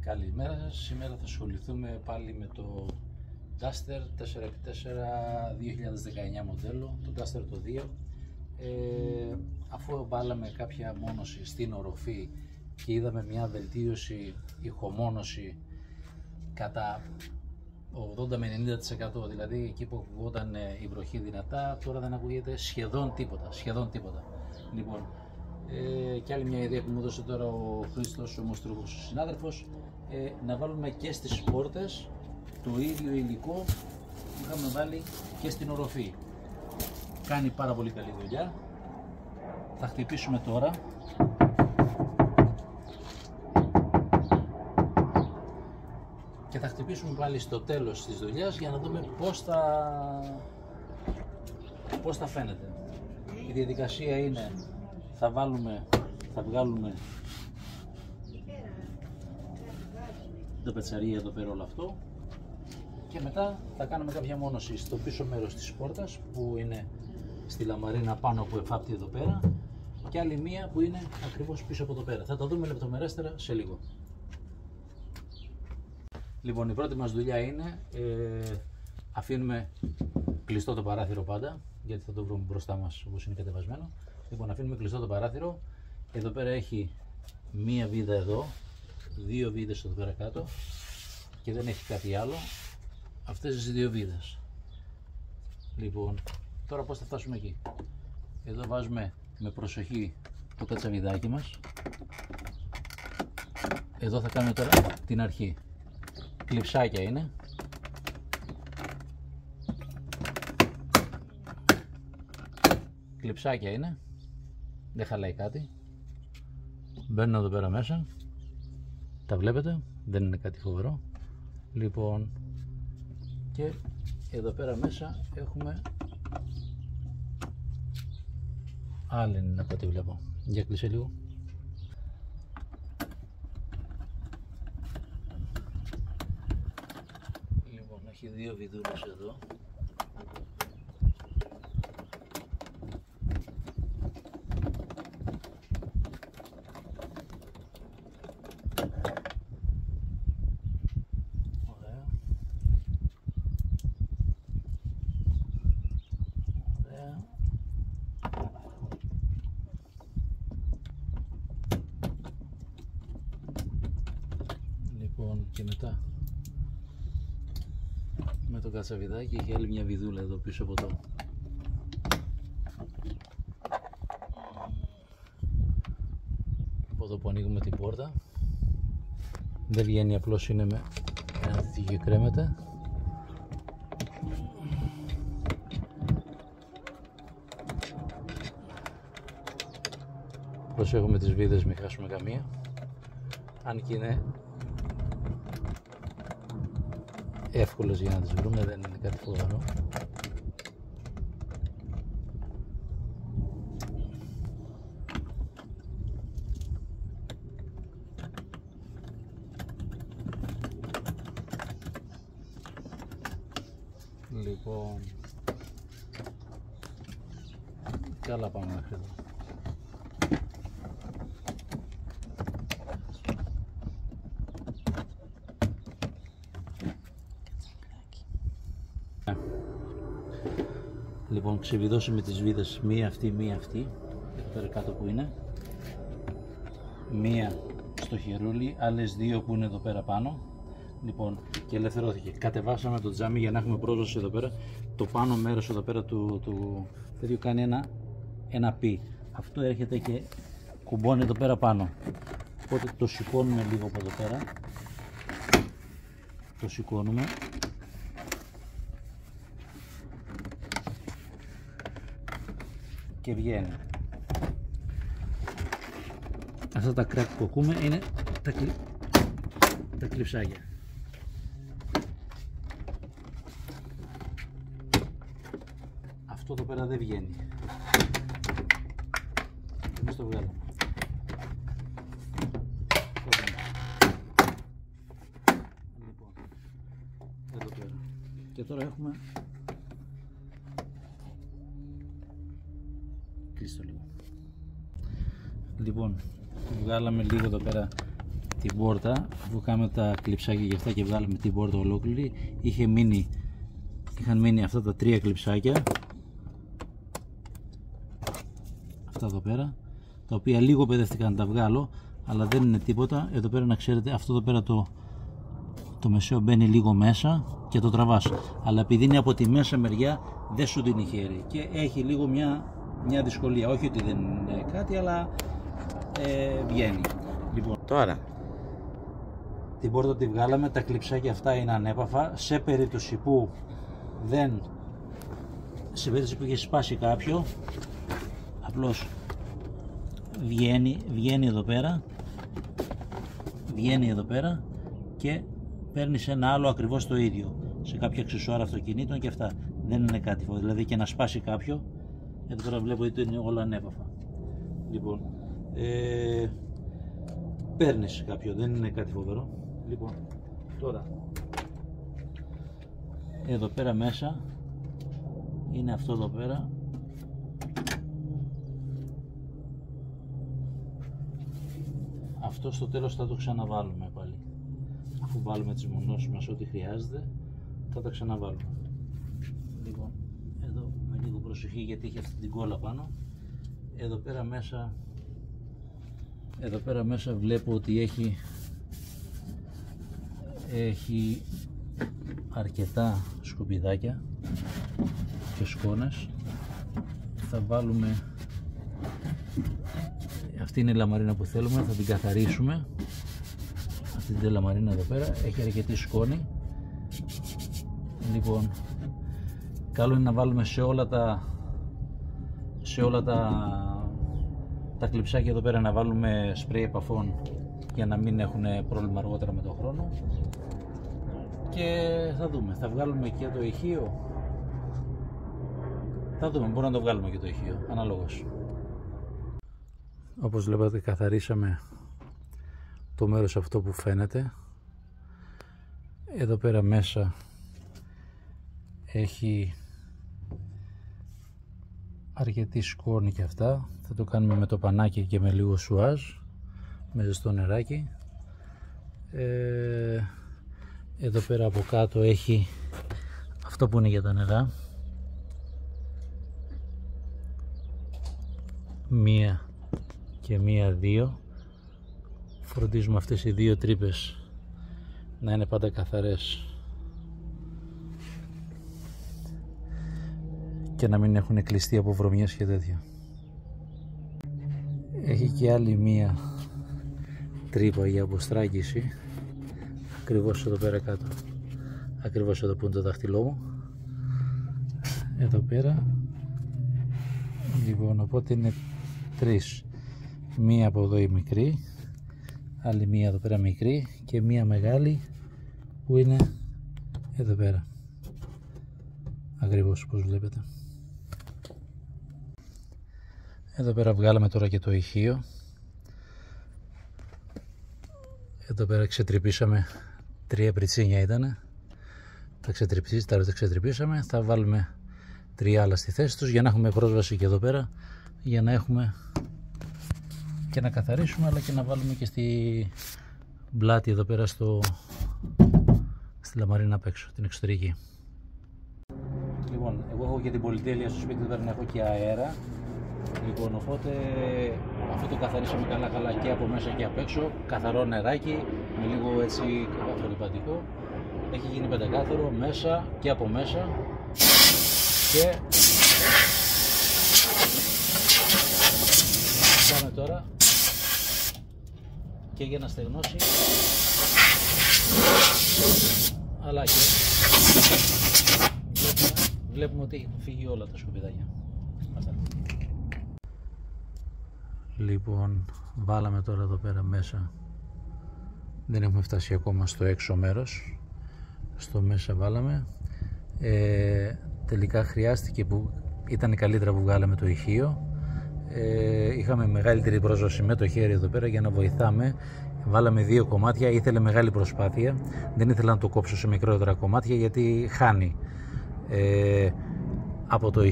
Καλημέρα σας. Σήμερα θα ασχοληθούμε πάλι με το Duster 4x4 2019 μοντέλο, το Duster το 2. Αφού βάλαμε κάποια μόνωση στην οροφή και είδαμε μια βελτίωση, ηχομόνωση κατά 80 με 90%, δηλαδή εκεί που ακουγόταν η βροχή δυνατά, τώρα δεν ακούγεται σχεδόν τίποτα. Λοιπόν, και άλλη μια ιδέα που μου έδωσε τώρα ο Χρήστος, ο Μοστρούχος, ο συνάδελφος, να βάλουμε και στις πόρτες το ίδιο υλικό που είχαμε βάλει και στην οροφή. Κάνει πάρα πολύ καλή δουλειά. Θα χτυπήσουμε τώρα. Και θα χτυπήσουμε πάλι στο τέλος της δουλειάς για να δούμε πώς θα φαίνεται. Η διαδικασία είναι, θα βγάλουμε τα πετσαρία εδώ πέρα όλο αυτό και μετά θα κάνουμε κάποια μόνωση στο πίσω μέρος της πόρτας που είναι στη λαμαρίνα πάνω που εφάπτει εδώ πέρα και άλλη μία που είναι ακριβώς πίσω από εδώ πέρα. Θα τα δούμε λεπτομερέστερα σε λίγο. Λοιπόν, η πρώτη μας δουλειά είναι αφήνουμε κλειστό το παράθυρο πάντα, γιατί θα το βρούμε μπροστά μας όπως είναι κατεβασμένο. Λοιπόν, αφήνουμε κλειστό το παράθυρο. Εδώ πέρα έχει μία βίδα εδώ, δύο βίδες εδώ πέρα κάτω και δεν έχει κάτι άλλο. Αυτές τις δύο βίδες. Λοιπόν, τώρα πώς θα φτάσουμε εκεί. Εδώ βάζουμε με προσοχή το κατσαβιδάκι μας. Εδώ θα κάνουμε τώρα την αρχή. Κλειψάκια είναι. Κλειψάκια είναι. Δεν χαλάει κάτι. Μπαίνουν εδώ πέρα μέσα. Τα βλέπετε. Δεν είναι κάτι φοβερό. Λοιπόν, και εδώ πέρα μέσα έχουμε άλλη είναι από ό,τι βλέπω. Για κλείσε λίγο. Λοιπόν, έχει δύο βιδούλες εδώ. Λοιπόν, και μετά με το κατσαβιδάκι έχει άλλη μια βιδούλα εδώ πίσω από το εδώ που ανοίγουμε την πόρτα. Δεν βγαίνει, απλώς είναι με ένα δίκιο κρέμεται. Προσέχουμε τις βίδες, μην χάσουμε καμία, αν και είναι εύκολες για να τις βρούμε, δεν είναι κάτι φοβερό. Λοιπόν, καλά πάμε μέχρι εδώ. Λοιπόν, ξεβιδώσαμε τις βίδες, μία αυτή, εδώ πέρα κάτω που είναι, μία στο χερούλι, άλλες δύο που είναι εδώ πέρα πάνω. Λοιπόν, και ελευθερώθηκε. Κατεβάσαμε το τζάμι για να έχουμε πρόσβαση εδώ πέρα. Το πάνω μέρος εδώ πέρα του τέτοιου κάνει ένα πι. Αυτό έρχεται και κουμπώνει εδώ πέρα πάνω. Οπότε το σηκώνουμε λίγο από εδώ πέρα. Το σηκώνουμε. Και βγαίνει. Αυτά τα κράκ που ακούμε είναι τα κλειψάκια. Αυτό εδώ πέρα δεν βγαίνει. Εμείς το βγάλουμε. Λοιπόν, εδώ πέρα. Και τώρα έχουμε κλείστο λίγο. Λοιπόν, βγάλαμε λίγο εδώ πέρα την πόρτα, αφού κάναμε τα κλειψάκια και αυτά και βγάλαμε την πόρτα ολόκληρη, είχαν μείνει αυτά τα 3 κλειψάκια, αυτά εδώ πέρα, τα οποία λίγο παιδεύτηκαν να τα βγάλω, αλλά δεν είναι τίποτα. Εδώ πέρα να ξέρετε, αυτό εδώ πέρα το μεσαίο μπαίνει λίγο μέσα και το τραβάς, αλλά επειδή είναι από τη μέσα μεριά δεν σου δίνει χέρι και έχει λίγο μια δυσκολία, όχι ότι δεν είναι κάτι, αλλά βγαίνει. Λοιπόν, τώρα την πόρτα τη βγάλαμε, τα κλειψάκια αυτά είναι ανέπαφα. Σε περίπτωση που είχε σπάσει κάποιο, απλώς βγαίνει εδώ πέρα και παίρνεις ένα άλλο ακριβώς το ίδιο σε κάποιο αξεσουάρ αυτοκινήτων και αυτά. Δεν είναι κάτι φοβερό, δηλαδή και να σπάσει κάποιο, εδώ πέρα βλέπω ότι είναι όλα ανέπαφα. Λοιπόν, παίρνεις κάποιο, δεν είναι κάτι φοβερό. Λοιπόν, τώρα εδώ πέρα μέσα είναι αυτό εδώ πέρα. Αυτό στο τέλος θα το ξαναβάλουμε πάλι. Αφού βάλουμε τις μονώσεις μας ό,τι χρειάζεται, θα τα ξαναβάλουμε. Λοιπόν, εδώ με λίγο προσοχή γιατί έχει αυτή την κόλλα πάνω. Εδώ πέρα μέσα βλέπω ότι έχει αρκετά σκουπιδάκια και σκόνες. Θα βάλουμε, αυτή είναι η λαμαρίνα που θέλουμε, θα την καθαρίσουμε. Αυτή την λαμαρίνα εδώ πέρα έχει αρκετή σκόνη. Λοιπόν, καλό είναι να βάλουμε σε όλα τα κλειψάκια εδώ πέρα, να βάλουμε σπρέι επαφών για να μην έχουν πρόβλημα αργότερα με τον χρόνο. Και θα δούμε, θα βγάλουμε και το ηχείο. Θα δούμε, μπορούμε να το βγάλουμε και το ηχείο, αναλόγως. Όπως βλέπετε, καθαρίσαμε το μέρος αυτό που φαίνεται. Εδώ πέρα μέσα έχει αρκετή σκόνη και αυτά. Θα το κάνουμε με το πανάκι και με λίγο σουάζ, με ζεστό νεράκι. Εδώ πέρα από κάτω έχει αυτό που είναι για τα νερά. Μία και μία, δύο. Φροντίζουμε αυτές οι δύο τρύπες να είναι πάντα καθαρές και να μην έχουν κλειστεί από βρωμιές και τέτοια. Έχει και άλλη μία τρύπα για αποστράγγιση ακριβώς εδώ πέρα κάτω, ακριβώς εδώ που είναι το δάχτυλό μου, εδώ πέρα. Λοιπόν, οπότε είναι τρεις, μία από εδώ η μικρή, άλλη μία εδώ πέρα μικρή και μία μεγάλη που είναι εδώ πέρα, ακριβώς όπως βλέπετε. Εδώ πέρα βγάλαμε τώρα και το ηχείο. Εδώ πέρα ξετρυπήσαμε 3 πριτσίνια ήτανε, τα ξετρυπήσαμε. Θα βάλουμε 3 άλλα στη θέση τους για να έχουμε πρόσβαση και εδώ πέρα, για να έχουμε και να καθαρίσουμε, αλλά και να βάλουμε και στη πλάτη εδώ πέρα στη λαμαρίνα απ' έξω, την εξωτερική. Λοιπόν, εγώ έχω και την πολυτέλεια στο σπίτι, δεν έχω και αέρα. Λοιπόν, οπότε αυτό το καθαρίσαμε καλά και από μέσα και απ' έξω. Καθαρό νεράκι με λίγο έτσι απολυπαντικό. Έχει γίνει πεντακάθαρο μέσα και από μέσα. Και πάμε τώρα και για να στεγνώσει, αλλά και βλέπουμε ότι έχουν φύγει όλα τα σκουπιδάκια. Λοιπόν, βάλαμε τώρα εδώ πέρα μέσα, δεν έχουμε φτάσει ακόμα στο έξω μέρος, στο μέσα βάλαμε. Τελικά χρειάστηκε, που ήταν καλύτερα που βγάλαμε το ηχείο. Είχαμε μεγαλύτερη πρόσβαση με το χέρι εδώ πέρα για να βοηθάμε. Βάλαμε 2 κομμάτια, ήθελε μεγάλη προσπάθεια, δεν ήθελα να το κόψω σε μικρότερα κομμάτια γιατί χάνει. Από το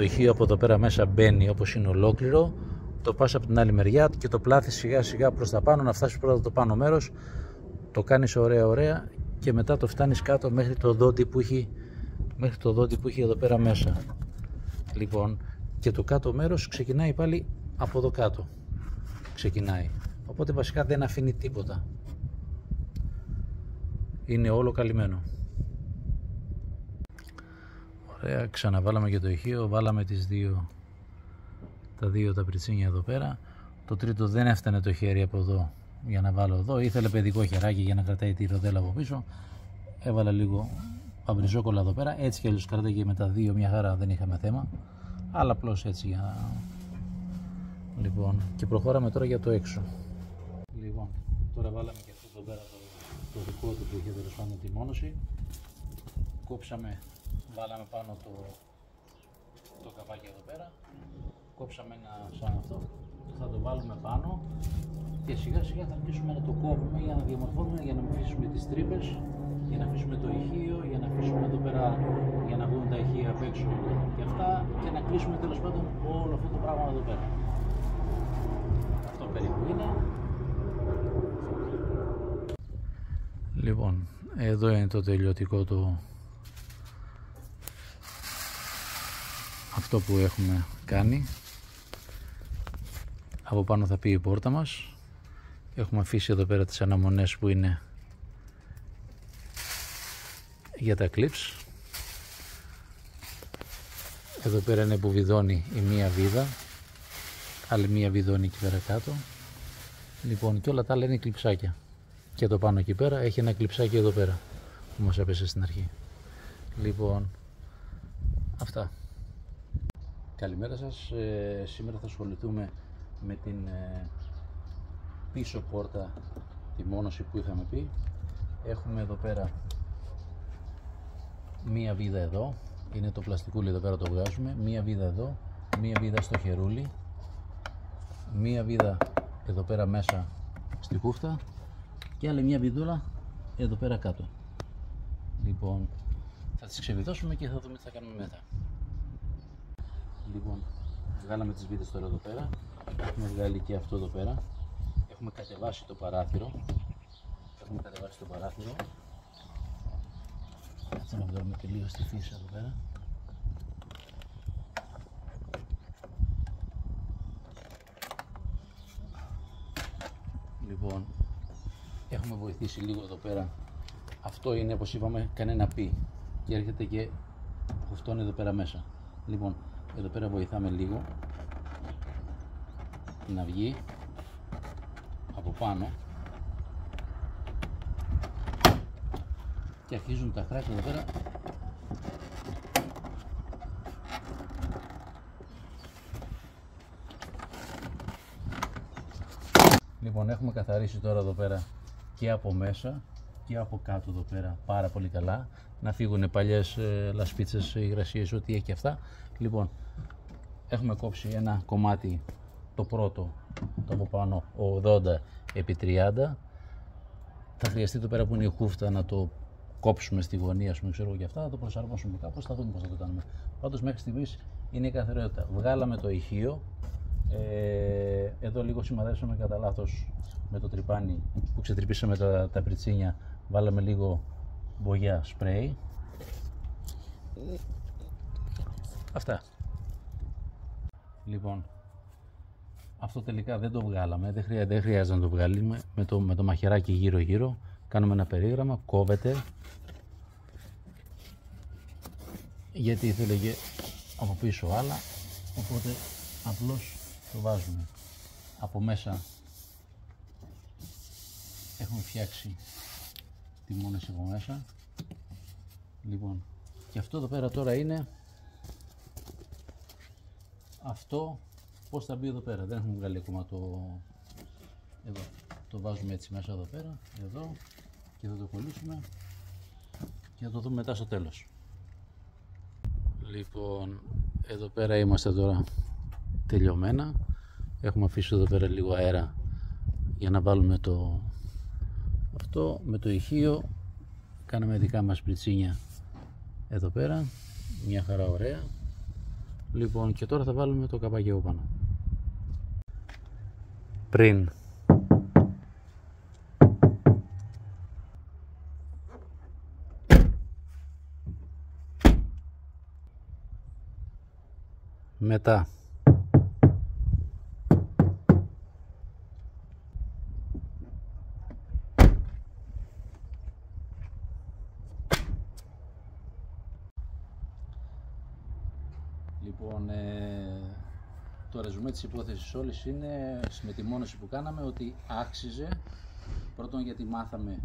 ηχείο από εδώ πέρα μέσα μπαίνει όπως είναι ολόκληρο, το πας από την άλλη μεριά και το πλάθεις σιγά σιγά προς τα πάνω, να φτάσεις πρώτα το πάνω μέρος, το κάνεις ωραία και μετά το φτάνεις κάτω μέχρι το δόντι που έχει, εδώ πέρα μέσα. Λοιπόν, και το κάτω μέρος ξεκινάει πάλι από εδώ κάτω. Ξεκινάει. Οπότε βασικά δεν αφήνει τίποτα. Είναι όλο καλυμμένο. Ωραία, ξαναβάλαμε και το ηχείο, βάλαμε τα πριτσίνια εδώ πέρα. Το τρίτο δεν έφτανε το χέρι από εδώ για να βάλω εδώ. Ήθελε παιδικό χεράκι για να κρατάει τη ροδέλα από πίσω. Έβαλα λίγο παμπριζόκολλα εδώ πέρα. Έτσι κι αλλιώς κρατάει με τα δύο μια χαρά, δεν είχαμε θέμα. Αλλά απλώς έτσι για να... Λοιπόν, και προχώραμε τώρα για το έξω. Λοιπόν, τώρα βάλαμε και αυτό εδώ πέρα το δικό του που είχε τέλος πάντων τη μόνωση. Κόψαμε, βάλαμε πάνω το καπάκι εδώ πέρα. Κόψαμε ένα σαν αυτό. Θα το βάλουμε πάνω και σιγά σιγά θα αρχίσουμε να το κόβουμε για να διαμορφώνουμε, για να μην αφήσουμε τις τρύπες, για να αφήσουμε το ηχείο, για να αφήσουμε εδώ πέρα για να βγουν τα ηχεία απ' έξω και αυτά, και να κλείσουμε τέλος πάντων όλο αυτό το πράγμα εδώ πέρα. Αυτό περίπου είναι. Λοιπόν, εδώ είναι το τελειωτικό αυτό που έχουμε κάνει. Από πάνω θα πει η πόρτα μας. Έχουμε αφήσει εδώ πέρα τις αναμονές που είναι για τα clips. Εδώ πέρα είναι που βιδώνει η μία βίδα, άλλη μία βιδώνει εκεί πέρα κάτω. Λοιπόν, και όλα τα άλλα είναι κλειψάκια. Και το πάνω εκεί πέρα έχει ένα κλειψάκι εδώ πέρα που μας έπεσε στην αρχή. Λοιπόν, αυτά. Καλημέρα σας. Σήμερα θα ασχοληθούμε με την πίσω πόρτα, τη μόνωση που είχαμε πει. Έχουμε εδώ πέρα μία βίδα εδώ, είναι το πλαστικούλι εδώ πέρα, το βγάζουμε. Μία βίδα εδώ, μία βίδα στο χερούλι, μία βίδα εδώ πέρα μέσα στη χούφτα και άλλη μία βιδούλα εδώ πέρα κάτω. Λοιπόν, θα τις ξεβιδώσουμε και θα δούμε τι θα κάνουμε μετά. Λοιπόν, βγάλαμε τις βίδες τώρα εδώ πέρα. Έχουμε βγάλει και αυτό εδώ πέρα. Έχουμε κατεβάσει το παράθυρο. Κάτσε να βγάλουμε και λίγο στη φύση εδώ πέρα. Λοιπόν, έχουμε βοηθήσει λίγο εδώ πέρα. Αυτό είναι, όπως είπαμε, κανένα πι και έρχεται και χουφτώνει εδώ πέρα μέσα. Λοιπόν, εδώ πέρα βοηθάμε λίγο να βγει από πάνω και αρχίζουν τα χράκια εδώ πέρα Λοιπόν, έχουμε καθαρίσει τώρα εδώ πέρα και από μέσα και από κάτω εδώ πέρα πάρα πολύ καλά, να φύγουν παλιές λασπίτσες, υγρασίες, ό,τι έχει και αυτά. Λοιπόν, έχουμε κόψει ένα κομμάτι, το πρώτο, το από πάνω 80 επί 30. Θα χρειαστεί το πέρα που είναι η χούφτα να το κόψουμε στη γωνία, ας πούμε, ξέρω και αυτά, θα το προσαρμόσουμε κάπως, θα δούμε πώς θα το κάνουμε. Πάντως μέχρι στιγμής είναι η καθαριότητα. Βγάλαμε το ηχείο, εδώ λίγο σημαδέψαμε κατά λάθος με το τρυπάνι που ξετρυπήσαμε τα πριτσίνια, βάλαμε λίγο μπογιά σπρέι. Αυτά. Λοιπόν, αυτό τελικά δεν το βγάλαμε, δεν χρειάζεται να το βγάλουμε, με το μαχαιράκι γύρω γύρω κάνουμε ένα περίγραμμα, κόβεται γιατί ήθελε και από πίσω άλλα, οπότε απλώς το βάζουμε. Από μέσα έχουμε φτιάξει τη μόνωση από μέσα. Λοιπόν, και αυτό εδώ πέρα τώρα είναι αυτό, πώς θα μπει εδώ πέρα. Δεν έχουμε βγάλει ακόμα εδώ. Το βάζουμε έτσι μέσα εδώ πέρα, εδώ, και θα το κολλήσουμε και θα το δούμε μετά στο τέλος. Λοιπόν, εδώ πέρα είμαστε τώρα τελειωμένα. Έχουμε αφήσει εδώ πέρα λίγο αέρα για να βάλουμε αυτό με το ηχείο. Κάναμε δικά μας πριτσίνια εδώ πέρα, μια χαρά ωραία. Λοιπόν, και τώρα θα βάλουμε το καπάκι από πάνω. πριν. Μετά. Λοιπόν, το ρεζουμέ της υπόθεσης όλης είναι, με τη μόνωση που κάναμε, ότι άξιζε. Πρώτον γιατί μάθαμε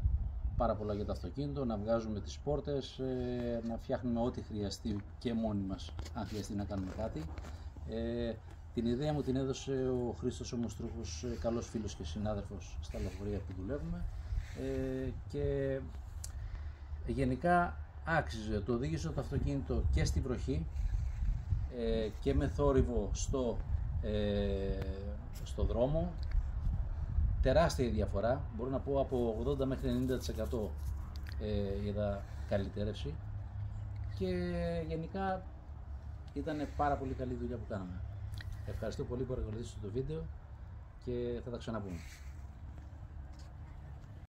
πάρα πολλά για το αυτοκίνητο, να βγάζουμε τις πόρτες, να φτιάχνουμε ό,τι χρειαστεί και μόνοι μας, αν χρειαστεί να κάνουμε κάτι. Την ιδέα μου την έδωσε ο Χρήστος ο Μουστρούχος, καλός φίλος και συνάδελφος στα λεωφορεία που δουλεύουμε, και γενικά άξιζε. Το οδήγησε το αυτοκίνητο και στην βροχή και με θόρυβο στο δρόμο. Τεράστια η διαφορά, μπορώ να πω από 80 μέχρι 90% είδα καλυτέρευση, και γενικά ήταν πάρα πολύ καλή δουλειά που κάναμε. Ευχαριστώ πολύ που παρακολουθήσατε το βίντεο και θα τα ξαναπούμε.